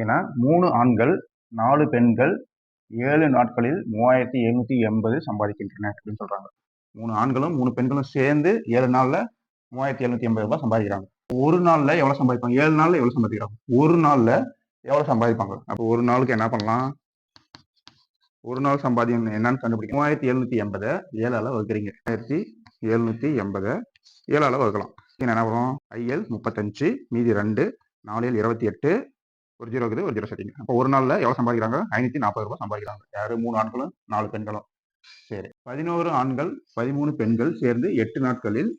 ஏன்னா 3 ஆண்கள் 4 பெண்கள் 7 நாட்களில் 3780 சம்பாதிக்கின்றனர் அப்படின்னு சொல்றாங்க. 3 ஆண்களும் 3 பெண்களும் சேர்ந்து 7 நாள்ல 3780 ரூபாய் சம்பாதிக்கிறாங்க. ஒரு நாள்ல எவ்வளவு சம்பாதிப்பாங்க? 7 நாள்ல எவ்வளவு சம்பாதிக்கிறாங்க? ஒரு நாள்ல எவ்வளவு சம்பாதிப்பாங்க? அப்போ ஒரு நாளுக்கு என்ன பண்ணலாம்? ஒரு நாள் சம்பாதியம் என்னன்னு கண்டுபிடிக்கும். 3780 7ஆல வகுக்கிறீங்க. 1780 7ஆல வகுக்கலாம். என்ன வரும்? IL 35 மீதி 2 4 28 ஒரு 0 இருக்குது, ஒரு 0 செட்டிங்க. அப்போ ஒரு நாள்ல எவ்வளவு சம்பாதிக்கிறாங்க? 540 ரூபாய் சம்பாதிக்கிறாங்க. யாரு? 3 ஆண்களும் 4 பெண்களும். சரி, 11 ஆண்கள் 13 பெண்கள் சேர்ந்து 8 நாட்களில்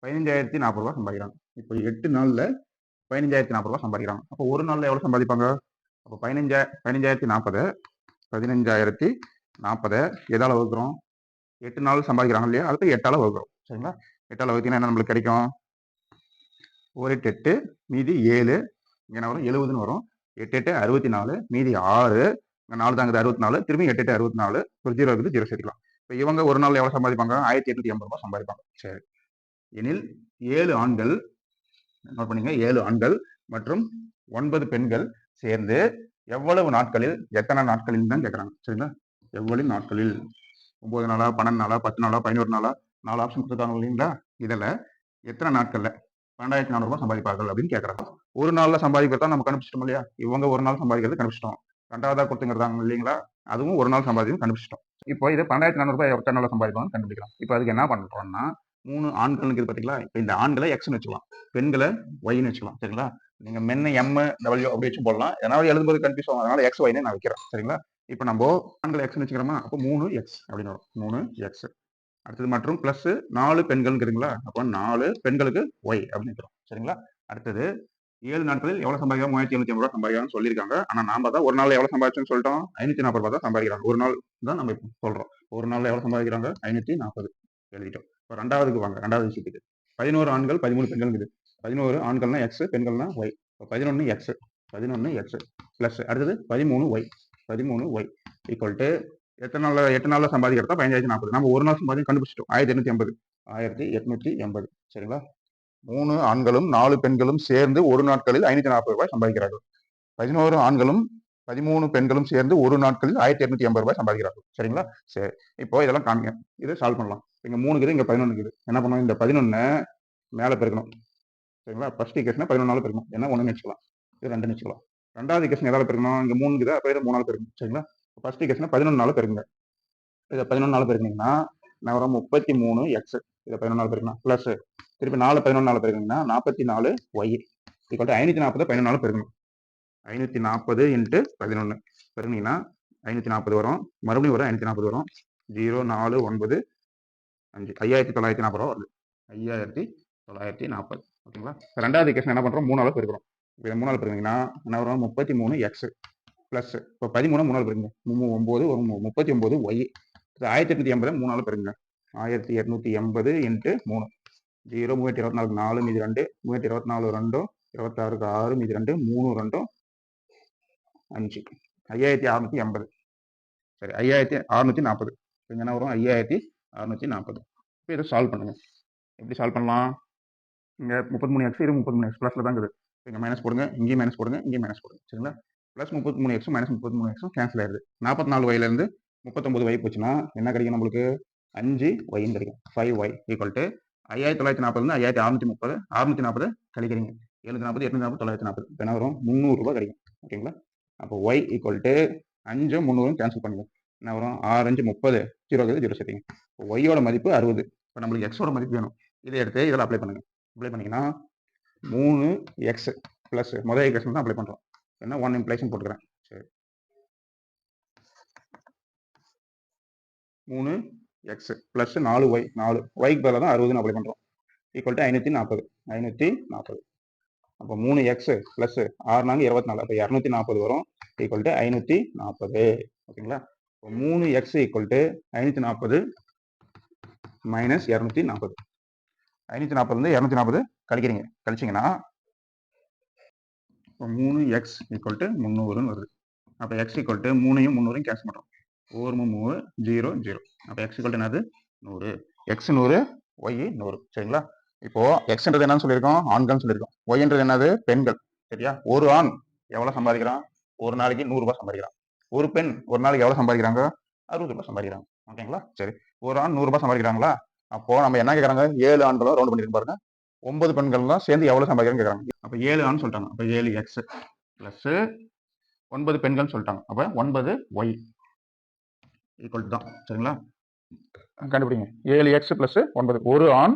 15,040 ரூபாய் சம்பாதிக்கிறாங்க. இப்போ 8 நாள்ல 15,040 ரூபாய் சம்பாதிக்கிறாங்க. அப்போ ஒரு நாள்ல எவ்வளவு சம்பாதிப்பாங்க? அப்போ 15,040 15,040 எதால வகுக்கிறோம்? 8 நாள் சம்பாதிக்கிறாங்க இல்லையா? அதுக்கு 8ஆல வகுக்கிறோம். சரிங்களா? 8ஆல வகுத்தீங்கன்னா என்ன நம்மளுக்கு கிடைக்கும்? 1 8 8 மீதி 7 இங்க என்ன வரும்? 70ன்னு வரும். 8 8 64 மீதி 6 4 தாங்குது 64 திரும்பி 8 8 64 ஒரு 0 இருக்குது, 0 சேர்த்துக்கலாம். இப்போ இவங்க ஒரு நாள் எவ்வளவு சம்பாதிப்பாங்க? 1880 ரூபாய் சம்பாதிப்பாங்க. சரி, எனில் 7 ஆண்கள், நோட் பண்ணீங்க, 7 ஆண்கள் மற்றும் 9 பெண்கள் சேர்ந்து எவ்வளவு நாட்களில், எத்தனை நாட்களில் தான் கேட்கறாங்க. சரிங்களா? எவ்வளவு நாட்களில்? 9 நாளா, 12 நாளா, 10 நாளா, 11 நாளா, 4 ஆப்ஷன் கொடுத்துருக்காங்க இல்லைங்களா? இதுல எத்தனை நாட்கள்ல 12,400 ரூபாய் சம்பாதிப்பார்கள் அப்படின்னு கேட்கறாங்க. ஒரு நாள்ல சம்பாதிக்கிறதா நம்ம கண்டுபிடிச்சிட்டோம் இல்லையா? இவங்க ஒரு நாள் சம்பாதிக்கிறது கண்டுபிடிச்சிட்டோம். 2வதா கொடுத்துங்கிறாங்க இல்லைங்களா? அதுவும் ஒரு நாள் சம்பாதிக்கும் கண்டுபிடிச்சிட்டோம். இப்போ இது 12,400 ரூபாய் எத்தனை நாள்ல சம்பாதிப்பாங்கன்னு கண்டுபிடிக்கலாம். இப்போ அதுக்கு என்ன பண்றோம்னா 3 ஆண்கள் இருக்குது பாத்தீங்களா? இப்போ இந்த ஆண்களை எக்ஸ்னு வச்சுக்கலாம், பெண்களை ஒய்னு வச்சுக்கலாம். சரிங்களா? நீங்க மென்ன MW அப்படி வச்சு போடலாம். ஏதாவது எழுதும்போது கன்ஃபியூஸ் ஆகும். அதனால எக்ஸ் ஒய்னு நான் வைக்கிறேன். சரிங்களா? இப்போ நம்ம ஆண்களை எக்ஸ்னு வச்சுக்கிறோமா? அப்போ 3x அப்படின்னு வரும். 3x. அடுத்தது மற்றும் பிளஸ் 4 பெண்கள்ங்கிறீங்களா? அப்போ 4 பெண்களுக்கு ஒய் அப்படின்னு இருக்கிறோம். சரிங்களா? அடுத்தது 7 நாட்களில் எவ்வளவு சம்பாதிக்கிறாங்க? 3750 ரூபாய் சம்பாதிக்கிறாங்கன்னு சொல்லியிருக்காங்க. ஆனா நாம தான் ஒரு நாள் எவ்வளவு சம்பாதிச்சோன்னு சொல்லிட்டோம்? 540 ரூபாய் தான் சம்பாதிக்கிறாங்க. ஒரு நாள் தான் நம்ம இப்போ சொல்றோம். ஒரு நாள்ல எவ்வளவு சம்பாதிக்கிறாங்க? 540 எழுதிட்டோம். இப்போ 2வதுக்கு வாங்க. 2வது விஷயத்துக்கு 11 ஆண்கள் 13 பெண்கள் இருக்குது. 11 ஆண்கள்னா எக்ஸ், பெண்கள்னா ஒய். 11x 11x பிளஸ் அடுத்தது 13y 13y ஈக்குவல் டு எத்தனை நாள்ல 8 நாள்ல சம்பாதிக்கிறதா 15,040. நம்ம ஒரு நாள் சம்பாதிக்கும் கண்டுபிடிச்சிட்டோம். 1880 1880. சரிங்களா? 3 ஆண்களும் 4 பெண்களும் சேர்ந்து ஒரு நாட்களில் 540 ரூபாய் சம்பாதிக்கிறார்கள். 11 ஆண்களும் 13 பெண்களும் சேர்ந்து ஒரு நாட்களில் 1280 ரூபாய் சம்பாதிக்கிறார்கள். சரிங்களா? சரி, இப்போ இதெல்லாம் காமிங்க. இதை சால்வ் பண்ணலாம். இங்க 3 இருக்குது, இங்க 11 இருக்குது. என்ன பண்ணணும்? இந்த 11 மேல பெருக்கணும். சரிங்களா? ஃபர்ஸ்ட் ஈக்குவேஷனை 11 பெருக்கணும். ஏன்னா 1 வச்சுக்கலாம், இது 2 வச்சுக்கலாம். 2வது ஈக்குவேஷன் எதால பெருக்கணும்? இங்க 3 இருக்குது, அப்ப இதை 3ஆல பெருக்கணும். சரிங்களா? ஃபர்ஸ்ட் ஈக்குவேஷனை 11 பெருக்குங்க. இதை 11 பெருக்கினீங்கன்னா நான் வரும் 33x. இதை 11 பெருக்கணும் பிளஸ் திருப்பி 4 11 பெருக்கினீங்கன்னா 44y ஈக்குவல் டு 540 11 பெருக்கணும். 540 இன்ட்டு 11 பெருக்கினீங்கன்னா 540 வரும். மறுபடியும் வரும் 540 வரும். 0 4 9 5 5940 ரூபா வருது. 5940. ஓகேங்களா? 2வது ஈக்குவேஷன் என்ன பண்றோம்? 3ஆல பெருக்கிறோம். இதை 3ஆல பெருக்கினீங்கன்னா என்ன வரும்? 33x பிளஸ் இப்போ 13 3ஆல பெருக்குங்க. 9 வரும். 39y 1880 3ஆல பெருக்குங்க. 1880 இன்ட்டு 3 0 324 4 மீதி 2 324 2 26 6 மீதி 2 3 2 5 5680. சரி, 5640. இங்க என்ன வரும்? 5640. இப்போ இதை சால்வ் பண்ணுங்க. எப்படி சால்வ் பண்ணலாம்? இங்க 33x, இது 33x பிளஸ்ல தான் இருக்குது. இங்க மைனஸ் போடுங்க, இங்கேயும் மைனஸ் போடுங்க, இங்கேயும் மைனஸ் போடுங்க. சரிங்களா? Plus 33x minus 33x cancel ஆயிடுது. 44y இருந்து 39y போச்சுன்னா என்ன கிடைக்கும் நம்மளுக்கு? 5y கிடைக்கும். 5y ஈக்குவல் டு 5940 இருந்து 5630 640 கழிக்கிறீங்க. 740 840 940 என்ன வரும்? 300 ரூபாய் கிடைக்கும். ஓகேங்களா? அப்போ y ஈக்குவல் டு 5 300 கேன்சல் பண்ணுங்க. என்ன வரும்? 6 5 30 0 0 சேர்த்தீங்க. ஒய்யோட மதிப்பு 60. இப்போ நம்மளுக்கு எக்ஸோட மதிப்பு வேணும். இதை எடுத்து இதில் அப்ளை பண்ணுங்க. அப்ளை பண்ணீங்கன்னா 3x பிளஸ் முதல் ஈக்குவேஷன் தான் அப்ளை பண்றோம். என்ன 1 இம்ப்ளைஷன் போட்டுக்கிறேன். சரி, 3x பிளஸ் 4y 4 yக்கு பதிலாக தான் 60 அப்ளை பண்றோம். Equal to 540 540. அப்போ 3x பிளஸ் 6 4 24 அப்போ 240 வரும். Equal to 540. ஓகேங்களா? இப்போ 3x ஈக்குவல் டு 540 மைனஸ் 240. 540 இருந்து 240 கழிக்கிறீங்க. கழிச்சிங்கன்னா இப்போ 3x ஈக்குவல் டு 300ன்னு வருது. அப்போ x ஈக்குவல் டு 3யும் 300யும் கேன்சல் பண்ணுறோம். 4 3 0 0. அப்போ x ஈக்குவல் டு என்னது? 100. x 100, y 100. சரிங்களா? இப்போ எக்ஸ்ன்றது என்னன்னு சொல்லியிருக்கோம்? ஆண்கள் சொல்லியிருக்கோம். ஒய்ன்றது என்னது? பெண்கள். சரியா? ஒரு ஆண் எவ்வளவு சம்பாதிக்கிறான்? ஒரு நாளைக்கு 100 ரூபாய் சம்பாதிக்கிறான். ஒரு பெண் ஒரு நாளைக்கு எவ்வளவு சம்பாதிக்கிறாங்க? 60 ரூபாய் சம்பாதிக்கிறாங்க. ஓகேங்களா? சரி. ஒரு ஆண் 100 ரூபாய் சம்பாதிக்கிறாங்களா? அப்போ நம்ம என்ன கேக்குறாங்க? 7 ஆண்களும் ரவுண்ட் பண்ணிருக்கு பாருங்க. 9 பெண்கள்லாம் சேர்ந்து எவ்வளவு சம்பாதிக்கிறாங்க கேக்குறாங்க. அப்ப 7 ஆண் சொல்லிட்டாங்க. அப்ப 7x பிளஸ் 9 பெண்கள் சொல்லிட்டாங்க. அப்ப 9y ஈக்குவல் தான். சரிங்களா? கண்டுபிடிங்க. 7x plus 9. ஒரு ஆண்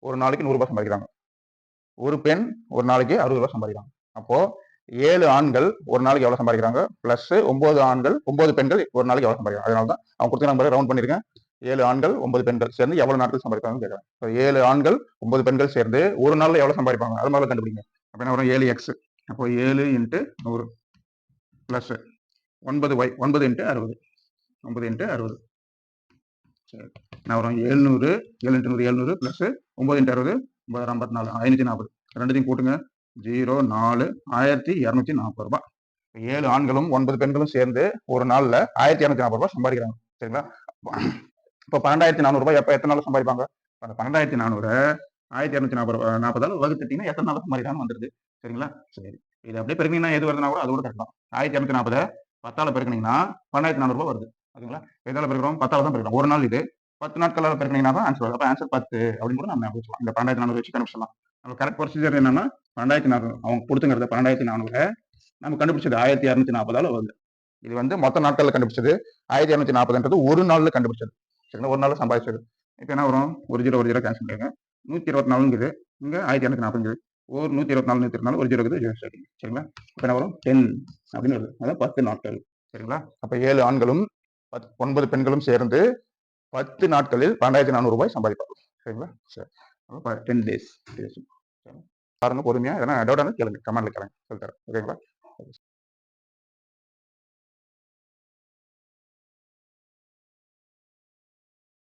ஒரு நாளைக்கு 100 ரூபாய் சம்பாதிக்கிறாங்க. ஒரு பெண் ஒரு நாளைக்கு 60 ரூபாய் சம்பாதிக்கிறாங்க. அப்போ 7 ஆண்கள் ஒரு நாளைக்கு எவ்வளவு சம்பாதிக்கிறாங்க? பிளஸ் 9 ஆண்கள் 9 பெண்கள் ஒரு நாளைக்கு எவ்வளவு சம்பாதிக்கிறாங்க? அதனால தான் அவங்க கொடுத்துருக்காங்க, ரவுண்ட் பண்ணிருக்கேன். 7 ஆண்கள் 9 பெண்கள் சேர்ந்து எவ்வளவு நாட்கள் சம்பாதிப்பாங்கன்னு கேட்கறாங்க. இப்போ 7 ஆண்கள் 9 பெண்கள் சேர்ந்து ஒரு நாள்ல எவ்வளவு சம்பாதிப்பாங்க? அது மாதிரி கண்டுபிடிங்க. அப்ப என்ன வரும்? 7x. அப்போ 7 × 100 பிளஸ் 9y 9 × 60 9 × 60. சரி, என்ன வரும்? 700 7 × 100 700 பிளஸ் 9 × 60 954 540. ரெண்டுத்தையும் கூட்டுங்க. 0 4 1240 ரூபாய். 7 ஆண்களும் 9 பெண்களும் சேர்ந்து ஒரு நாள்ல 1240 ரூபாய் சம்பாதிக்கிறாங்க. சரிங்களா? இப்போ 12,400 ரூபாய் எப்ப எத்தனை நாள் சம்பாதிப்பாங்க? அந்த 12,400 1240 வகுத்துட்டீங்கன்னா எத்தனை நாள் சம்பாதிக்கிறான்னு வந்துருது. சரிங்களா? சரி, இது அப்படியே பெருக்கினீங்கன்னா எது வருதுன்னா கூட அதோட கட்டலாம். 1240 10ஆல பெருக்கினீங்கன்னா 12,400 ரூபாய் வருது. ஓகேங்களா? எதால பெருக்கிறோம்? 10ஆல தான் பெருக்கிறோம். ஒரு நாள் இது 10 நாட்களால பெருக்கினீங்கன்னா தான் ஆன்சர் வரும். அப்ப ஆன்சர் 10 அப்படின்னு கூட நம்ம வச்சுக்கலாம். இந்த 12,400 வச்சு கண்டுபிடிச்சலாம். நம்ம கரெக்ட் ப்ரொசீஜர் என்னன்னா 12,400 அவங்க கொடுத்துங்கிறத 12,400 நம்ம கண்டுபிடிச்சது 1240ஆல வருது. இது வந்து மொத்த நாட்கள்ல கண்டுபிடிச்சது. 1240ன்றது ஒரு நாள்ல கண்டுபிடிச்சது. சரிங்களா? ஒரு நாள்ல சம்பாதிச்சது. இப்போ என்ன வரும்? ஒரு 0 கேன்சல் பண்ணிடுங்க. 124ங்குது. இங்க 1240ங்குது. ஒரு 124 124 ஒரு 0 இருக்குது. 0 சேர்த்துங்க. சரிங்களா? இப்போ என்ன வரும்? 10 அப்படின்னு வருது. அதான் 10 நாட்கள். சரிங்களா? அப்ப 7 ஆண்களும் 9 பெண்களும் சேர்ந்து 10 நாட்களில் 12,400 ரூபாய் சம்பாதிப்பார்கள். சரிங்களா? சரி. 10 days. பாருங்க பொறுமையா. எதனா டவுட் கேளுங்க. கமெண்ட்ல கேளுங்க. சொல்லித்தரேன். ஓகேங்களா?